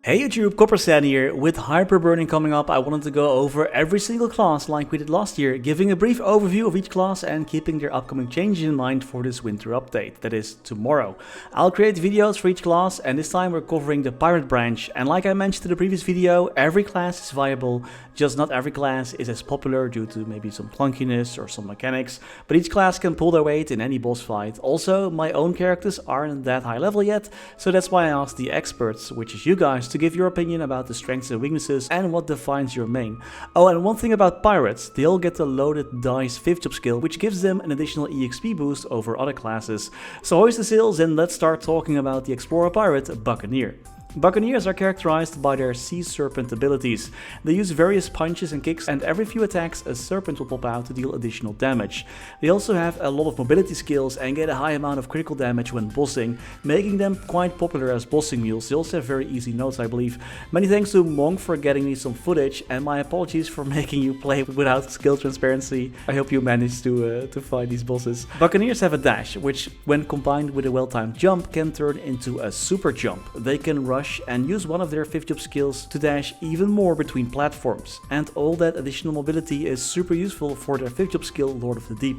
Hey YouTube, Coppersan here. With Hyperburning coming up, I wanted to go over every single class like we did last year, giving a brief overview of each class and keeping their upcoming changes in mind for this winter update, that is tomorrow. I'll create videos for each class, and this time we're covering the Pirate branch, and like I mentioned in the previous video, every class is viable, just not every class is as popular due to maybe some clunkiness or some mechanics, but each class can pull their weight in any boss fight. Also, my own characters aren't that high level yet, so that's why I asked the experts, which is you guys, to give your opinion about the strengths and weaknesses and what defines your main. Oh, and one thing about pirates, they all get the loaded dice 5th job skill, which gives them an additional EXP boost over other classes. So hoist the sails and let's start talking about the Explorer Pirate Buccaneer. Buccaneers are characterized by their sea serpent abilities. They use various punches and kicks, and every few attacks a serpent will pop out to deal additional damage. They also have a lot of mobility skills and get a high amount of critical damage when bossing, making them quite popular as bossing mules. They also have very easy notes, I believe. Many thanks to Monk for getting me some footage, and my apologies for making you play without skill transparency. I hope you managed to fight these bosses. Buccaneers have a dash, which when combined with a well-timed jump can turn into a super jump. They can rush and use one of their 5th job skills to dash even more between platforms, and all that additional mobility is super useful for their 5th job skill, Lord of the Deep.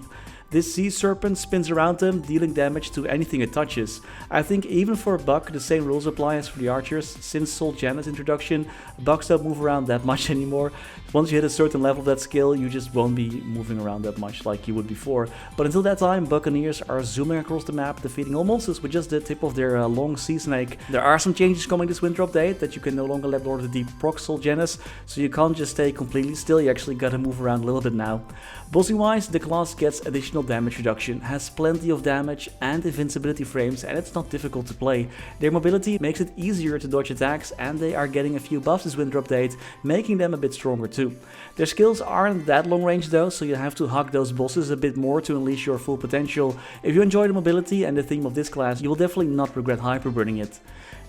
This sea serpent spins around them, dealing damage to anything it touches. I think even for Buck the same rules apply as for the archers. Since Janet's introduction, Bucks don't move around that much anymore. Once you hit a certain level of that skill, you just won't be moving around that much like you would before. But until that time, Buccaneers are zooming across the map, defeating all monsters with just the tip of their long sea snake. There are some changes coming this winter update, that you can no longer let Lord of the Deep proc Janus, so you can't just stay completely still, you actually gotta move around a little bit now. Bossing wise, the class gets additional damage reduction, has plenty of damage and invincibility frames, and it's not difficult to play. Their mobility makes it easier to dodge attacks, and they are getting a few buffs this winter update, making them a bit stronger too. Their skills aren't that long range though, so you have to hug those bosses a bit more to unleash your full potential. If you enjoy the mobility and the theme of this class, you will definitely not regret hyperburning it.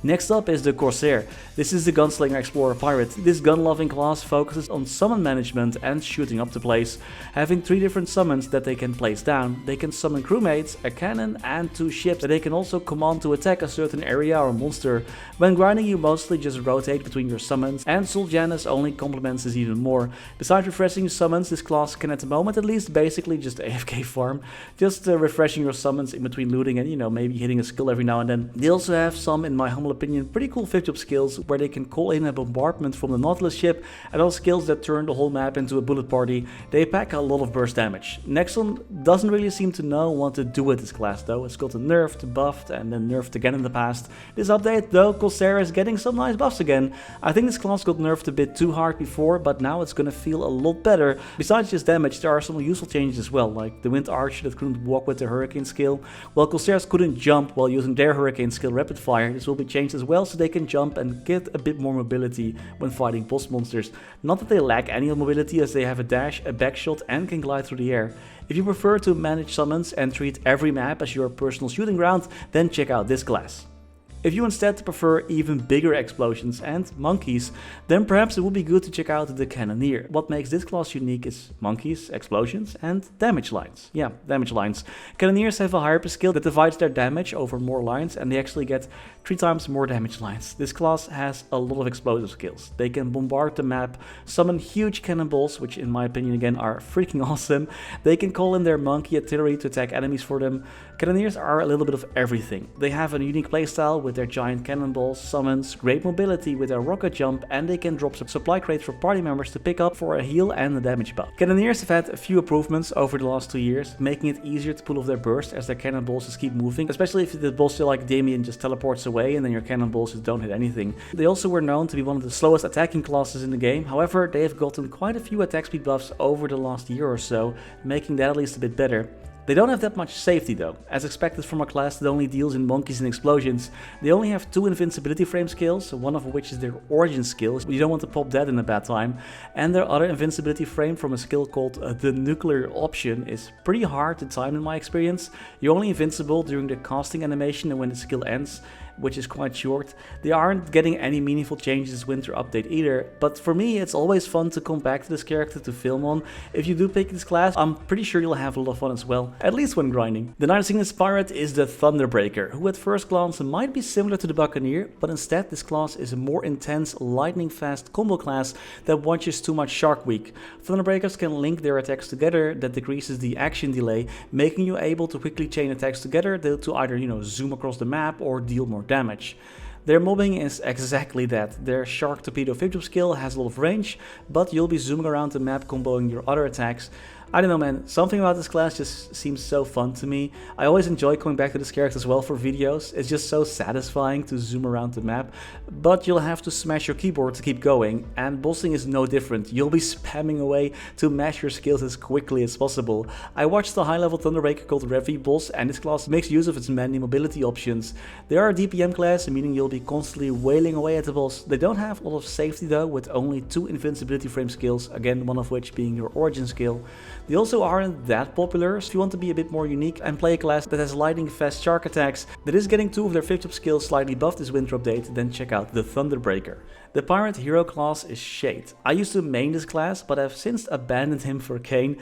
Next up is the Corsair. This is the Gunslinger Explorer Pirate. This gun-loving class focuses on summon management and shooting up the place. Having 3 different summons that they can place down, they can summon crewmates, a cannon and 2 ships that they can also command to attack a certain area or monster. When grinding you mostly just rotate between your summons, and Janus only complements this even more. Besides refreshing your summons, this class can at the moment at least basically just AFK farm. Just refreshing your summons in between looting and maybe hitting a skill every now and then. They also have some, in my humble opinion, pretty cool 5th job skills where they can call in a bombardment from the Nautilus ship, and all skills that turn the whole map into a bullet party. They pack a lot of burst damage. Nexon doesn't really seem to know what to do with this class though. It's gotten nerfed, buffed, and then nerfed again in the past. This update though, Corsair is getting some nice buffs again. I think this class got nerfed a bit too hard before, but now it's gonna feel a lot better. Besides just damage, there are some useful changes as well, like the Wind Archer that couldn't walk with their Hurricane skill, while Corsairs couldn't jump while using their Hurricane skill Rapid Fire. This will be changed as well, so they can jump and get a bit more mobility when fighting boss monsters. Not that they lack any mobility, as they have a dash, a backshot, and can glide through the air. If you prefer to manage summons and treat every map as your personal shooting ground, then check out this class. If you instead prefer even bigger explosions and monkeys, then perhaps it would be good to check out the Cannoneer. What makes this class unique is monkeys, explosions, and damage lines. Yeah, damage lines. Cannoneers have a hyper skill that divides their damage over more lines, and they actually get 3 times more damage lines. This class has a lot of explosive skills. They can bombard the map, summon huge cannonballs, which in my opinion again are freaking awesome. They can call in their monkey artillery to attack enemies for them. Cannoneers are a little bit of everything. They have a unique playstyle with their giant cannonballs, summons, great mobility with their rocket jump, and they can drop some supply crates for party members to pick up for a heal and a damage buff. Cannoneers have had a few improvements over the last 2 years, making it easier to pull off their burst as their cannonballs just keep moving, especially if the boss like Damien just teleports away and then your cannonballs just don't hit anything. They also were known to be one of the slowest attacking classes in the game, however they have gotten quite a few attack speed buffs over the last year or so, making that at least a bit better. They don't have that much safety though. As expected from a class that only deals in monkeys and explosions, they only have 2 invincibility frame skills, one of which is their origin skill, you don't want to pop that in a bad time, and their other invincibility frame from a skill called the nuclear option is pretty hard to time in my experience. You're only invincible during the casting animation and when the skill ends, which is quite short. They aren't getting any meaningful changes this winter update either, but for me it's always fun to come back to this character to film on. If you do pick this class, I'm pretty sure you'll have a lot of fun as well, at least when grinding. The 9th Cygnus pirate is the Thunderbreaker, who at first glance might be similar to the Buccaneer, but instead this class is a more intense, lightning fast combo class that watches too much Shark Week. Thunderbreakers can link their attacks together that decreases the action delay, making you able to quickly chain attacks together to either, zoom across the map or deal more damage. Their mobbing is exactly that. Their Shark Torpedo 5-drop skill has a lot of range, but you'll be zooming around the map comboing your other attacks. I don't know, man, something about this class just seems so fun to me. I always enjoy coming back to this character as well for videos. It's just so satisfying to zoom around the map, but you'll have to smash your keyboard to keep going, and bossing is no different. You'll be spamming away to mash your skills as quickly as possible. I watched a high-level Thunderbreaker called Revi boss, and this class makes use of its many mobility options. They are a DPM class, meaning you'll be constantly wailing away at the boss. They don't have a lot of safety though, with only 2 invincibility frame skills, again one of which being your origin skill. They also aren't that popular, so if you want to be a bit more unique and play a class that has lightning fast shark attacks that is getting 2 of their 5th skills slightly buffed this winter update, then check out the Thunderbreaker. The pirate hero class is Shade. I used to main this class, but I've since abandoned him for Cain.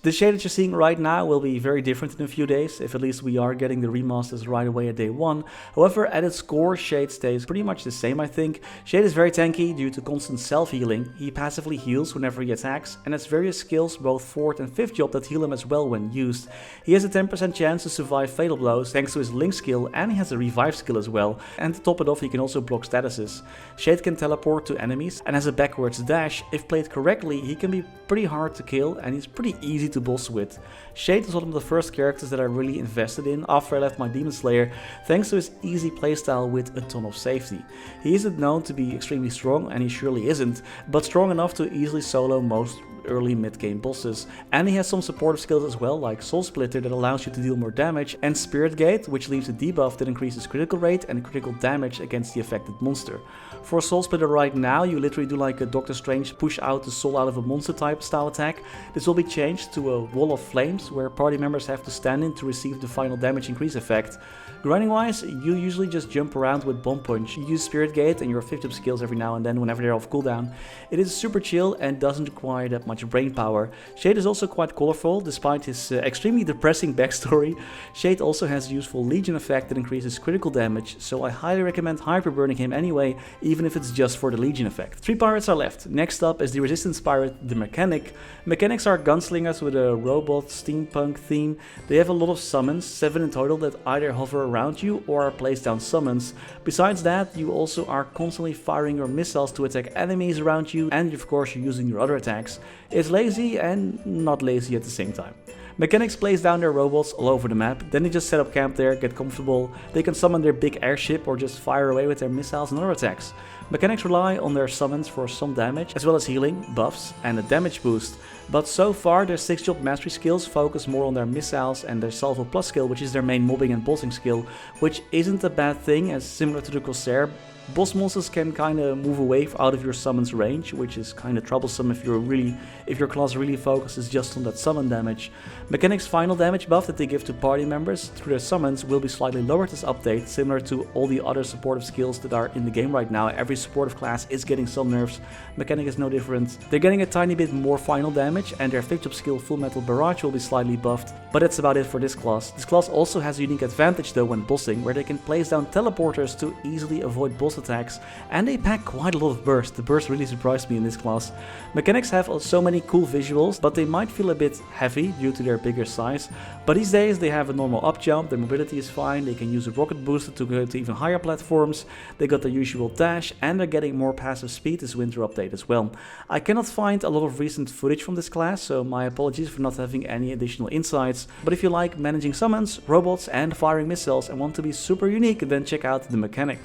The Shade that you're seeing right now will be very different in a few days, if at least we are getting the remasters right away at day 1. However, at its core, Shade stays pretty much the same, I think. Shade is very tanky due to constant self-healing. He passively heals whenever he attacks, and has various skills, both 4th and 5th job, that heal him as well when used. He has a 10% chance to survive fatal blows thanks to his link skill, and he has a revive skill as well. And to top it off, he can also block statuses. Shade can teleport to enemies and has a backwards dash. If played correctly, he can be pretty hard to kill and he's pretty easy to boss with. Shade was one of the first characters that I really invested in after I left my Demon Slayer, thanks to his easy playstyle with a ton of safety. He isn't known to be extremely strong, and he surely isn't, but strong enough to easily solo most early mid-game bosses, and he has some supportive skills as well, like Soul Splitter that allows you to deal more damage, and Spirit Gate, which leaves a debuff that increases critical rate and critical damage against the affected monster. For Soul Splitter right now, you literally do like a Doctor Strange push out the soul out of a monster type style attack. This will be changed to a Wall of Flames, where party members have to stand in to receive the final damage increase effect. Grinding wise, you usually just jump around with Bomb Punch. You use Spirit Gate and your 5th skills every now and then whenever they're off cooldown. It is super chill and doesn't require that much brain power. Shade is also quite colorful despite his extremely depressing backstory. Shade also has a useful Legion effect that increases critical damage, so I highly recommend hyperburning him anyway, even if it's just for the Legion effect. 3 pirates are left. Next up is the Resistance pirate, the Mechanic. Mechanics are gunslingers with a robot steampunk theme. They have a lot of summons, 7 in total, that either hover around you or are placed down summons. Besides that, you also are constantly firing your missiles to attack enemies around you, and of course you're using your other attacks. It's lazy and not lazy at the same time. Mechanics place down their robots all over the map, then they just set up camp there, get comfortable. They can summon their big airship or just fire away with their missiles and other attacks. Mechanics rely on their summons for some damage, as well as healing, buffs and a damage boost. But so far their 6th job mastery skills focus more on their missiles and their Salvo Plus skill, which is their main mobbing and bossing skill, which isn't a bad thing, as similar to the Corsair. Boss monsters can kinda move away out of your summon's range, which is kinda troublesome if your class really focuses just on that summon damage. Mechanics' final damage buff that they give to party members through their summons will be slightly lowered this update, similar to all the other supportive skills that are in the game right now. Every supportive class is getting some nerfs. Mechanic is no different. They're getting a tiny bit more final damage, and their 5th job skill Full Metal Barrage will be slightly buffed, but that's about it for this class. This class also has a unique advantage though when bossing, where they can place down teleporters to easily avoid boss attacks, and they pack quite a lot of burst. The burst really surprised me in this class. Mechanics have so many cool visuals, but they might feel a bit heavy due to their bigger size. But these days they have a normal up jump, their mobility is fine, they can use a rocket booster to go to even higher platforms, they got their usual dash, and they're getting more passive speed this winter update as well. I cannot find a lot of recent footage from this class, so my apologies for not having any additional insights. But if you like managing summons, robots and firing missiles and want to be super unique, then check out the Mechanic.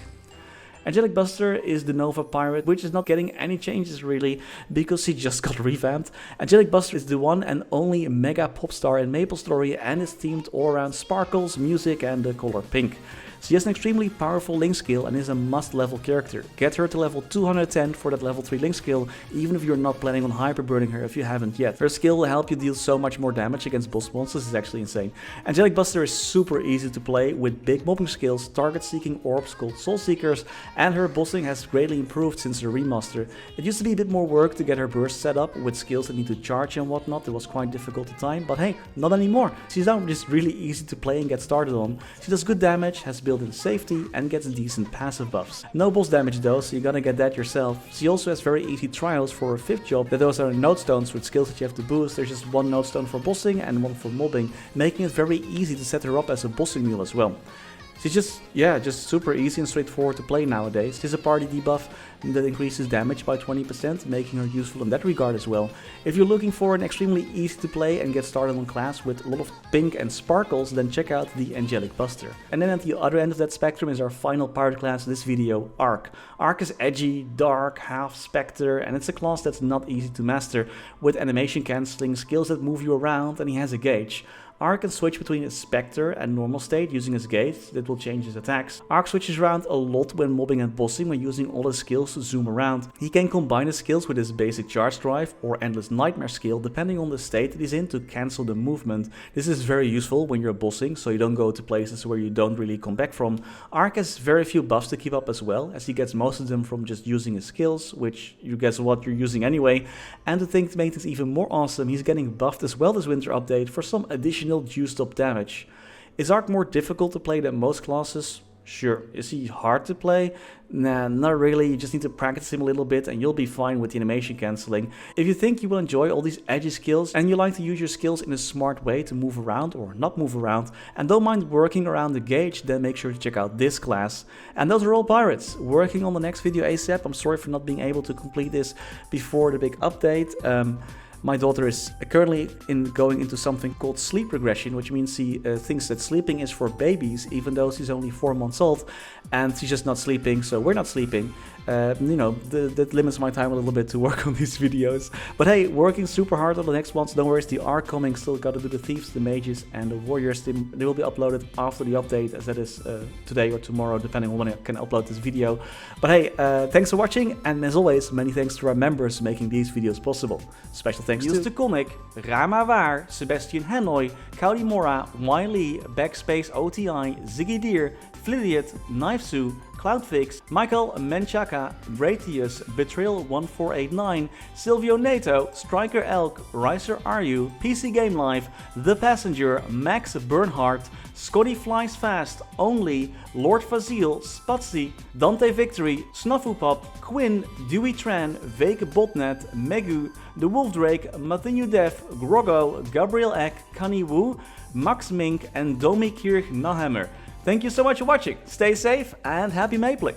Angelic Buster is the Nova pirate, which is not getting any changes really, because he just got revamped. Angelic Buster is the one and only mega pop star in MapleStory and is themed all around sparkles, music and the color pink. She has an extremely powerful link skill and is a must level character. Get her to level 210 for that level 3 link skill, even if you're not planning on hyper burning her if you haven't yet. Her skill will help you deal so much more damage against boss monsters, it's actually insane. Angelic Buster is super easy to play with big mobbing skills, target seeking orbs called Soul Seekers, and her bossing has greatly improved since the remaster. It used to be a bit more work to get her burst set up with skills that need to charge and whatnot. It was quite difficult at time, but hey, not anymore. She's now just really easy to play and get started on. She does good damage, has built-in safety, and gets decent passive buffs. No boss damage though, so you gotta get that yourself. She also has very easy trials for her 5th job, that those are node stones with skills that you have to boost. There's just one node stone for bossing and one for mobbing, making it very easy to set her up as a bossing mule as well. She's just super easy and straightforward to play nowadays. She's a party debuff that increases damage by 20%, making her useful in that regard as well. If you're looking for an extremely easy to play and get started on class with a lot of pink and sparkles, then check out the Angelic Buster. And then at the other end of that spectrum is our final pirate class in this video, Ark. Ark is edgy, dark, half spectre, and it's a class that's not easy to master, with animation cancelling, skills that move you around, and he has a gauge. Ark can switch between a Spectre and normal state using his gauge that will change his attacks. Ark switches around a lot when mobbing and bossing when using all his skills to zoom around. He can combine his skills with his basic charge drive or endless nightmare skill depending on the state that he's in to cancel the movement. This is very useful when you're bossing, so you don't go to places where you don't really come back from. Ark has very few buffs to keep up as well, as he gets most of them from just using his skills, which you guess what you're using anyway. And to think to make this even more awesome, he's getting buffed as well this winter update for some additional juiced up damage. Is Ark more difficult to play than most classes? Sure. Is he hard to play? Nah, not really. You just need to practice him a little bit and you'll be fine with the animation cancelling. If you think you will enjoy all these edgy skills and you like to use your skills in a smart way to move around or not move around and don't mind working around the gauge, then make sure to check out this class. And those are all pirates. Working on the next video ASAP. I'm sorry for not being able to complete this before the big update. My daughter is currently going into something called sleep regression, which means she thinks that sleeping is for babies, even though she's only 4 months old, and she's just not sleeping, so we're not sleeping. You know, that limits my time a little bit to work on these videos. But hey, working super hard on the next ones. Don't worry, the are coming. Still got to do the thieves, the mages, and the warriors. They will be uploaded after the update, as that is today or tomorrow, depending on when I can upload this video. But hey, thanks for watching, and as always, many thanks to our members making these videos possible. Special thanks to Coninck, Raar, Maar, Waar, Sebastian, Hanøy, Caudimorda, Wiley, BackSpaceOTI, Ziggy, Flidiot, Knivesu, Cloudfix, Michael, Menchaca, Raythius, Betrayal1489, Sylvio, Neto, StrikerElk, Ryaiser, Aryu, PCGAMELIFE, The Passenger, maxBurnHeart, ScottyFlysFast, Only, Lordvasile, Spudsy, Dantevictory, SnafuPop, Quin, Dewey, Botnet, Megu, The Wolf Drake, Mathinu Def, Groggo, Gabriel-ek, Knivesu, Max Mink, and Kirch-nehammer. Thank you so much for watching. Stay safe and happy mapling.